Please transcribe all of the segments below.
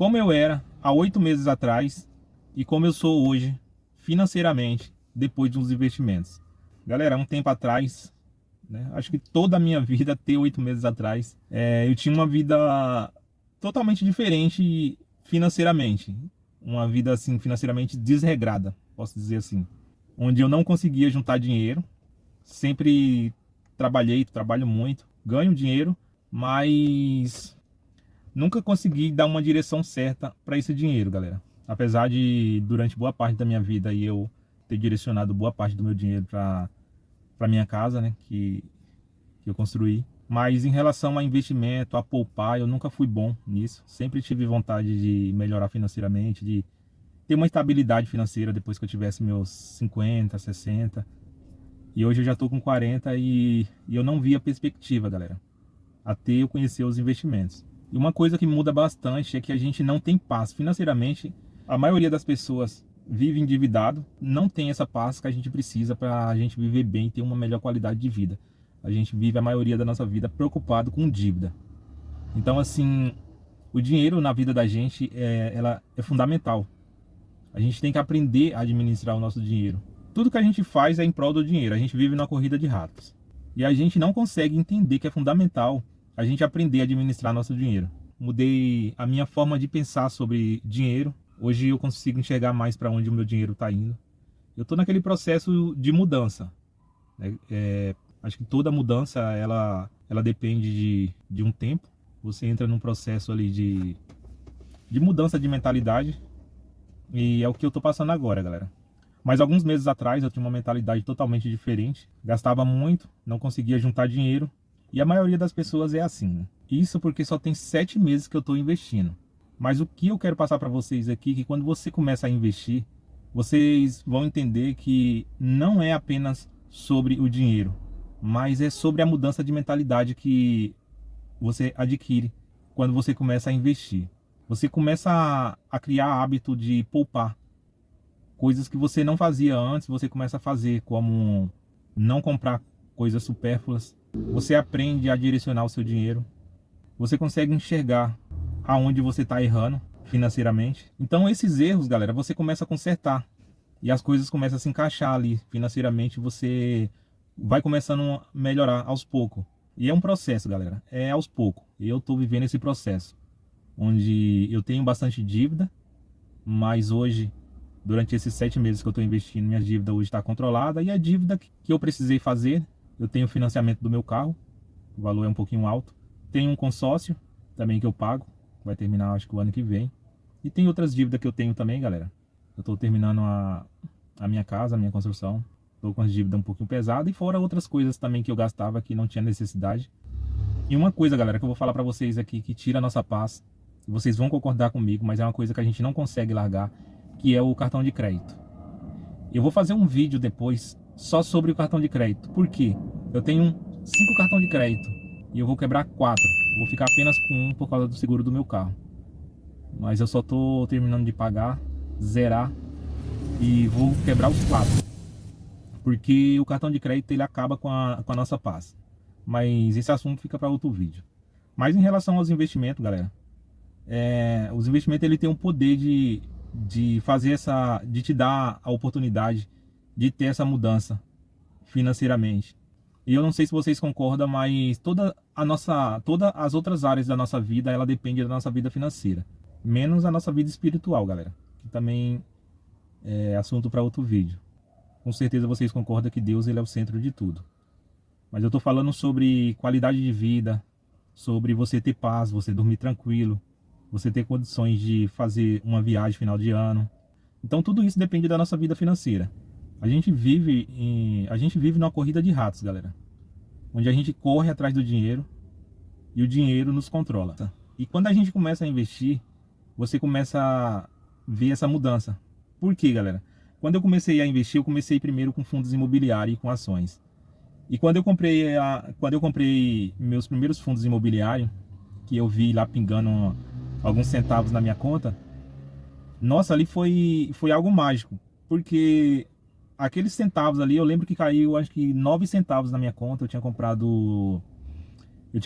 como eu era há 8 meses atrás e como eu sou hoje financeiramente depois dos investimentos. Galera, um tempo atrás, né, acho que toda a minha vida até 8 meses atrás, eu tinha uma vida totalmente diferente financeiramente. Uma vida assim financeiramente desregrada, posso dizer assim. Onde eu não conseguia juntar dinheiro, sempre trabalho muito, ganho dinheiro, mas nunca consegui dar uma direção certa para esse dinheiro, galera. Apesar de, durante boa parte da minha vida, eu ter direcionado boa parte do meu dinheiro para minha casa, né, que eu construí. Mas em relação a investimento, a poupar, eu nunca fui bom nisso. Sempre tive vontade de melhorar financeiramente, de ter uma estabilidade financeira depois que eu tivesse meus 50, 60. E hoje eu já estou com 40 e eu não vi a perspectiva, galera, até eu conhecer os investimentos. E uma coisa que muda bastante é que a gente não tem paz financeiramente. A maioria das pessoas vive endividado, não tem essa paz que a gente precisa para a gente viver bem e ter uma melhor qualidade de vida. A gente vive a maioria da nossa vida preocupado com dívida. Então, assim, o dinheiro na vida da gente ela é fundamental. A gente tem que aprender a administrar o nosso dinheiro. Tudo que a gente faz é em prol do dinheiro. A gente vive numa corrida de ratos. E a gente não consegue entender que é fundamental a gente aprender a administrar nosso dinheiro. Mudei a minha forma de pensar sobre dinheiro. Hoje eu consigo enxergar mais para onde o meu dinheiro está indo. Eu estou naquele processo de mudança. Acho que toda mudança ela depende de um tempo. Você entra num processo ali de mudança de mentalidade. E é o que eu estou passando agora, galera. Mas alguns meses atrás eu tinha uma mentalidade totalmente diferente. Gastava muito, não conseguia juntar dinheiro. E a maioria das pessoas é assim, né? Isso porque só tem 7 meses que eu estou investindo. Mas o que eu quero passar para vocês aqui é que quando você começa a investir, vocês vão entender que não é apenas sobre o dinheiro, mas é sobre a mudança de mentalidade que você adquire quando você começa a investir. Você começa a criar hábito de poupar. Coisas que você não fazia antes, você começa a fazer, como não comprar coisas supérfluas. Você aprende a direcionar o seu dinheiro. Você consegue enxergar aonde você está errando financeiramente. Então esses erros, galera, você começa a consertar. E as coisas começam a se encaixar ali financeiramente. Você vai começando a melhorar aos poucos. E é um processo, galera. É aos poucos. E eu estou vivendo esse processo. Onde eu tenho bastante dívida. Mas hoje, durante esses 7 meses que eu estou investindo, minha dívida hoje está controlada. E a dívida que eu precisei fazer, eu tenho o financiamento do meu carro. O valor é um pouquinho alto. Tenho um consórcio também que eu pago. Vai terminar acho que o ano que vem. E tem outras dívidas que eu tenho também, galera. Eu estou terminando a minha casa, a minha construção. Estou com as dívidas um pouquinho pesadas. E fora outras coisas também que eu gastava que não tinha necessidade. E uma coisa, galera, que eu vou falar para vocês aqui, que tira a nossa paz. Vocês vão concordar comigo, mas é uma coisa que a gente não consegue largar, que é o cartão de crédito. Eu vou fazer um vídeo depois só sobre o cartão de crédito. Por quê? Eu tenho 5 cartões de crédito e eu vou quebrar 4. Vou ficar apenas com um por causa do seguro do meu carro. Mas eu só estou terminando de pagar, zerar e vou quebrar os 4. Porque o cartão de crédito ele acaba com a nossa paz. Mas esse assunto fica para outro vídeo. Mas em relação aos investimentos, galera, os investimentos ele tem um poder de fazer de te dar a oportunidade de ter essa mudança financeiramente. E eu não sei se vocês concordam, mas todas as outras áreas da nossa vida, ela depende da nossa vida financeira, menos a nossa vida espiritual, galera, que também é assunto para outro vídeo. Com certeza vocês concordam que Deus ele é o centro de tudo. Mas eu estou falando sobre qualidade de vida, sobre você ter paz, você dormir tranquilo, você ter condições de fazer uma viagem final de ano. Então tudo isso depende da nossa vida financeira. A gente vive numa corrida de ratos, galera. Onde a gente corre atrás do dinheiro e o dinheiro nos controla. E quando a gente começa a investir, você começa a ver essa mudança. Por quê, galera? Quando eu comecei a investir, eu comecei primeiro com fundos imobiliários e com ações. E quando eu comprei meus primeiros fundos imobiliários, que eu vi lá pingando alguns centavos na minha conta, nossa, ali foi algo mágico, porque aqueles centavos ali, eu lembro que caiu acho que 9 centavos na minha conta. Eu tinha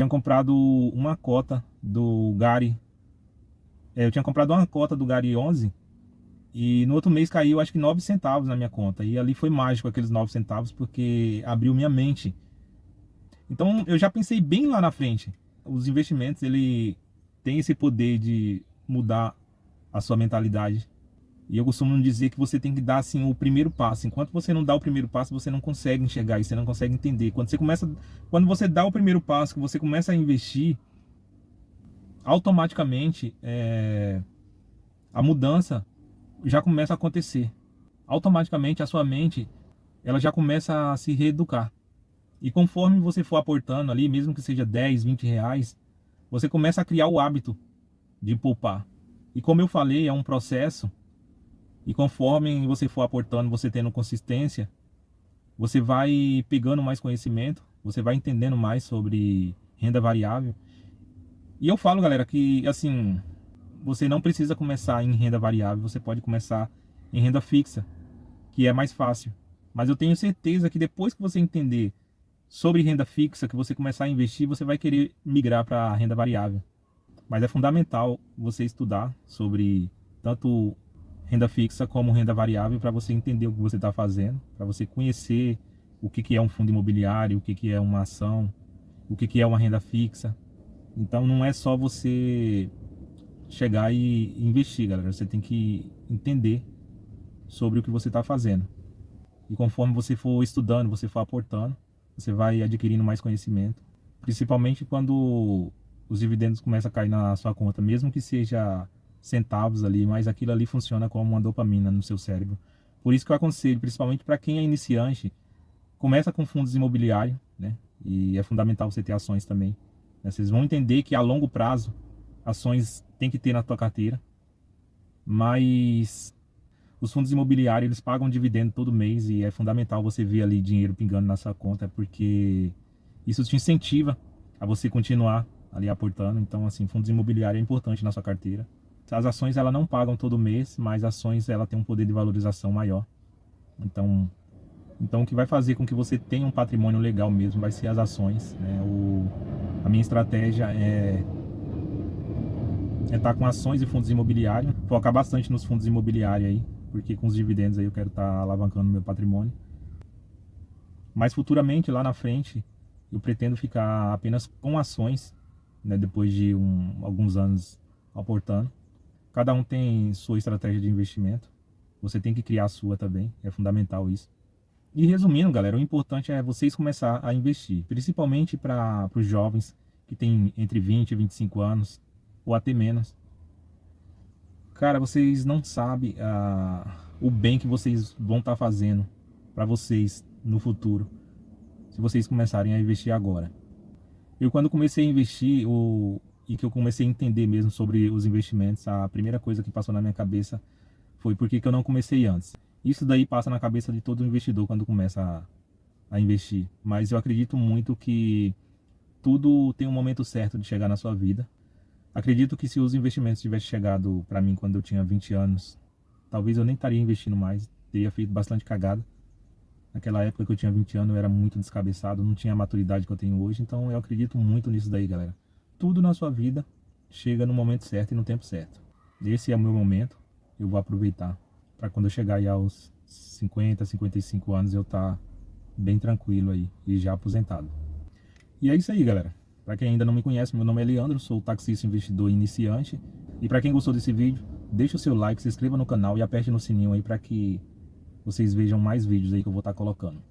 comprado uma cota do Gary Eu tinha comprado uma cota do Gari 11 e no outro mês caiu acho que 9 centavos na minha conta. E ali foi mágico aqueles 9 centavos porque abriu minha mente. Então eu já pensei bem lá na frente. Os investimentos, ele tem esse poder de mudar a sua mentalidade. E eu costumo dizer que você tem que dar assim o primeiro passo. Enquanto você não dá o primeiro passo, você não consegue enxergar isso, você não consegue entender. Quando você dá o primeiro passo, que você começa a investir, automaticamente a mudança já começa a acontecer. Automaticamente a sua mente, ela já começa a se reeducar. E conforme você for aportando ali, mesmo que seja 10, 20 reais, você começa a criar o hábito de poupar. E como eu falei, é um processo. E conforme você for aportando, você tendo consistência, você vai pegando mais conhecimento, você vai entendendo mais sobre renda variável. E eu falo, galera, que assim, você não precisa começar em renda variável, você pode começar em renda fixa, que é mais fácil. Mas eu tenho certeza que depois que você entender sobre renda fixa, que você começar a investir, você vai querer migrar para a renda variável. Mas é fundamental você estudar sobre tanto renda fixa como renda variável para você entender o que você está fazendo, para você conhecer o que é um fundo imobiliário, o que é uma ação, o que é uma renda fixa. Então não é só você chegar e investir, galera. Você tem que entender sobre o que você está fazendo. E conforme você for estudando, você for aportando, você vai adquirindo mais conhecimento. Principalmente quando os dividendos começam a cair na sua conta, mesmo que seja centavos ali, mas aquilo ali funciona como uma dopamina no seu cérebro. Por isso que eu aconselho, principalmente para quem é iniciante, começa com fundos imobiliários, né? E é fundamental você ter ações também. Né? Vocês vão entender que a longo prazo, ações tem que ter na tua carteira, mas os fundos imobiliários, eles pagam dividendo todo mês e é fundamental você ver ali dinheiro pingando na sua conta, porque isso te incentiva a você continuar ali aportando. Então, assim, fundos imobiliários é importante na sua carteira. As ações, ela não pagam todo mês, mas ações, ela tem um poder de valorização maior. Então o que vai fazer com que você tenha um patrimônio legal mesmo vai ser as ações, né? A minha estratégia é estar com ações e fundos imobiliários, focar bastante nos fundos imobiliários aí, porque com os dividendos aí eu quero estar alavancando meu patrimônio. Mas futuramente, lá na frente, eu pretendo ficar apenas com ações, né? Depois de alguns anos aportando. Cada um tem sua estratégia de investimento. Você tem que criar a sua também. É fundamental isso. E resumindo, galera, o importante é vocês começar a investir. Principalmente para os jovens que têm entre 20 e 25 anos. Ou até menos. Cara, vocês não sabem o bem que vocês vão estar fazendo para vocês no futuro. Se vocês começarem a investir agora. Eu quando comecei a investir, e que eu comecei a entender mesmo sobre os investimentos, a primeira coisa que passou na minha cabeça foi por que eu não comecei antes. Isso daí passa na cabeça de todo investidor quando começa a investir. Mas eu acredito muito que tudo tem um momento certo de chegar na sua vida. Acredito que se os investimentos tivessem chegado para mim quando eu tinha 20 anos, talvez eu nem estaria investindo mais, teria feito bastante cagada. Naquela época que eu tinha 20 anos eu era muito descabeçado, não tinha a maturidade que eu tenho hoje, então eu acredito muito nisso daí, galera. Tudo na sua vida chega no momento certo e no tempo certo. Esse é o meu momento, eu vou aproveitar para quando eu chegar aí aos 50, 55 anos eu estar bem tranquilo aí e já aposentado. E é isso aí, galera. Para quem ainda não me conhece, meu nome é Leandro, sou taxista investidor iniciante. E para quem gostou desse vídeo, deixa o seu like, se inscreva no canal e aperte no sininho aí para que vocês vejam mais vídeos aí que eu vou estar colocando.